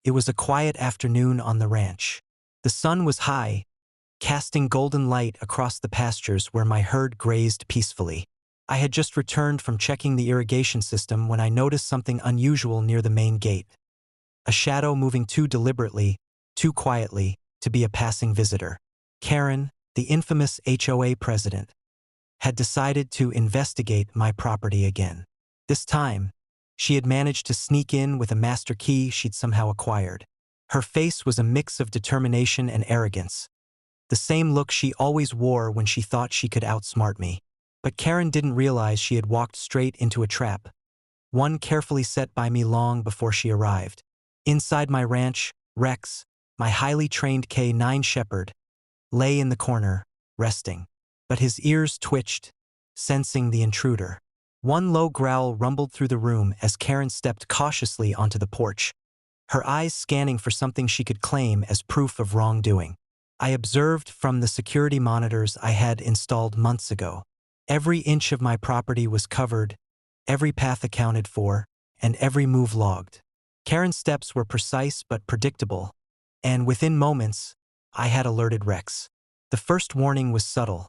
It was a quiet afternoon on the ranch. The sun was high, casting golden light across the pastures where my herd grazed peacefully. I had just returned from checking the irrigation system when I noticed something unusual near the main gate. A shadow moving too deliberately, too quietly, to be a passing visitor. Karen, the infamous HOA president, had decided to investigate my property again. This time, she had managed to sneak in with a master key she'd somehow acquired. Her face was a mix of determination and arrogance, the same look she always wore when she thought she could outsmart me. But Karen didn't realize she had walked straight into a trap, one carefully set by me long before she arrived. Inside my ranch, Rex, my highly trained K-9 shepherd, lay in the corner, resting. But his ears twitched, sensing the intruder. One low growl rumbled through the room as Karen stepped cautiously onto the porch, her eyes scanning for something she could claim as proof of wrongdoing. I observed from the security monitors I had installed months ago. Every inch of my property was covered, every path accounted for, and every move logged. Karen's steps were precise but predictable, and within moments, I had alerted Rex. The first warning was subtle,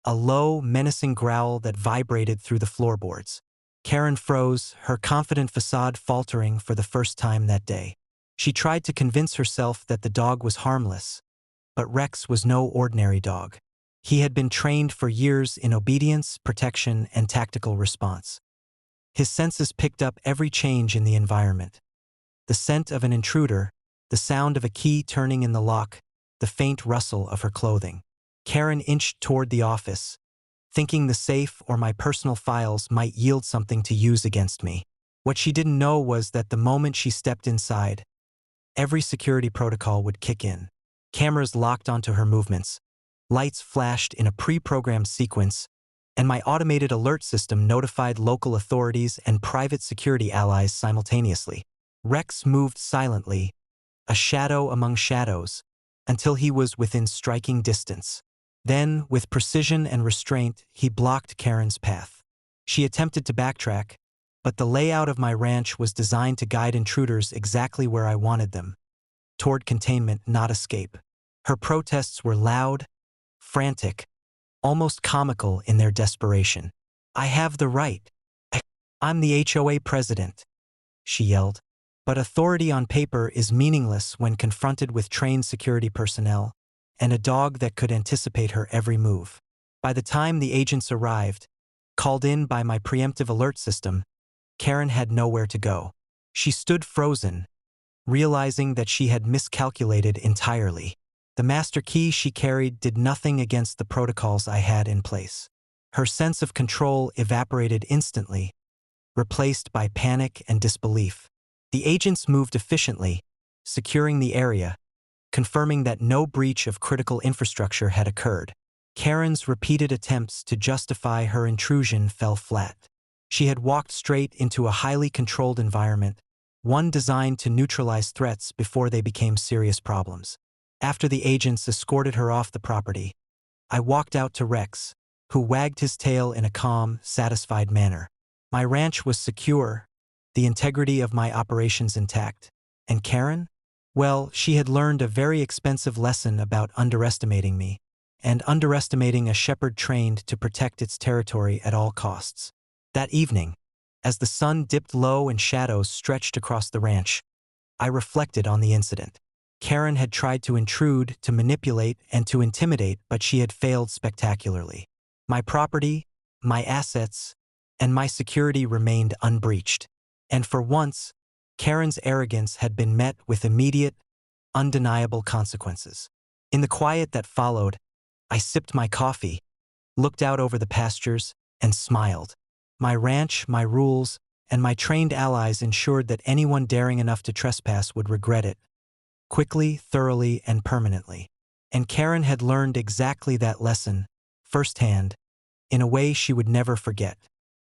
a low, menacing growl that vibrated through the floorboards. Karen froze, her confident facade faltering for the first time that day. She tried to convince herself that the dog was harmless, but Rex was no ordinary dog. He had been trained for years in obedience, protection, and tactical response. His senses picked up every change in the environment. The scent of an intruder, the sound of a key turning in the lock, the faint rustle of her clothing. Karen inched toward the office, thinking the safe or my personal files might yield something to use against me. What she didn't know was that the moment she stepped inside, every security protocol would kick in. Cameras locked onto her movements, lights flashed in a pre-programmed sequence, and my automated alert system notified local authorities and private security allies simultaneously. Rex moved silently, a shadow among shadows, until he was within striking distance. Then, with precision and restraint, he blocked Karen's path. She attempted to backtrack, but the layout of my ranch was designed to guide intruders exactly where I wanted them, toward containment, not escape. Her protests were loud, frantic, almost comical in their desperation. "I have the right. I'm the HOA president," she yelled. But authority on paper is meaningless when confronted with trained security personnel and a dog that could anticipate her every move. By the time the agents arrived, called in by my preemptive alert system, Karen had nowhere to go. She stood frozen, realizing that she had miscalculated entirely. The master key she carried did nothing against the protocols I had in place. Her sense of control evaporated instantly, replaced by panic and disbelief. The agents moved efficiently, securing the area, confirming that no breach of critical infrastructure had occurred. Karen's repeated attempts to justify her intrusion fell flat. She had walked straight into a highly controlled environment, one designed to neutralize threats before they became serious problems. After the agents escorted her off the property, I walked out to Rex, who wagged his tail in a calm, satisfied manner. My ranch was secure, the integrity of my operations intact. And Karen? Well, she had learned a very expensive lesson about underestimating me, and underestimating a shepherd trained to protect its territory at all costs. That evening, as the sun dipped low and shadows stretched across the ranch, I reflected on the incident. Karen had tried to intrude, to manipulate, and to intimidate, but she had failed spectacularly. My property, my assets, and my security remained unbreached. And for once, Karen's arrogance had been met with immediate, undeniable consequences. In the quiet that followed, I sipped my coffee, looked out over the pastures, and smiled. My ranch, my rules, and my trained allies ensured that anyone daring enough to trespass would regret it, quickly, thoroughly, and permanently. And Karen had learned exactly that lesson, firsthand, in a way she would never forget.